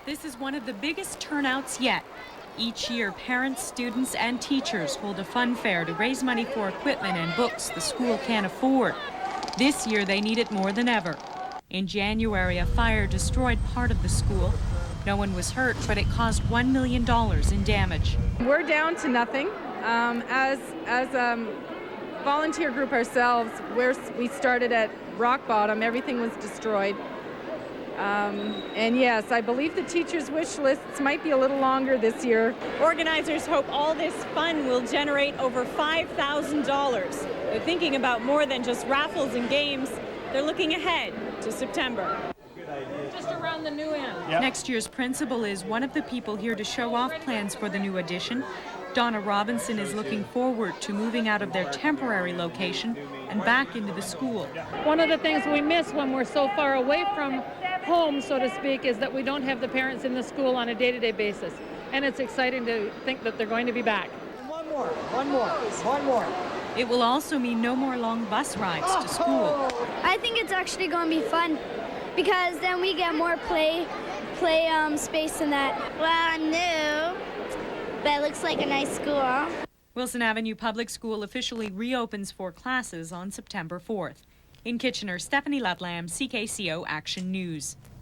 This is one of the biggest turnouts yet. Each year, parents, students, and teachers hold a fun fair to raise money for equipment and books the school can't afford. This year, they need it more than ever. In January, a fire destroyed part of the school. No one was hurt, but it caused $1 million in damage. We're down to nothing. As a volunteer group ourselves, we started at rock bottom. Everything was destroyed. And yes, I believe the teachers' wish lists might be a little longer this year. Organizers hope all this fun will generate over $5,000. They're thinking about more than just raffles and games. They're looking ahead to September. Just around the new end. Yep. Next year's principal is one of the people here to show off plans for the new addition. Donna Robinson is looking forward to moving out of their temporary location and back into the school. One of the things we miss when we're so far away from home, so to speak, is that we don't have the parents in the school on a day-to-day basis. And it's exciting to think that they're going to be back. One more. It will also mean no more long bus rides to school. I think it's actually going to be fun because then we get more play space in that. Well, I'm new, but it looks like a nice school. Wilson Avenue Public School officially reopens for classes on September 4th. In Kitchener, Stephanie Ludlam, CKCO Action News.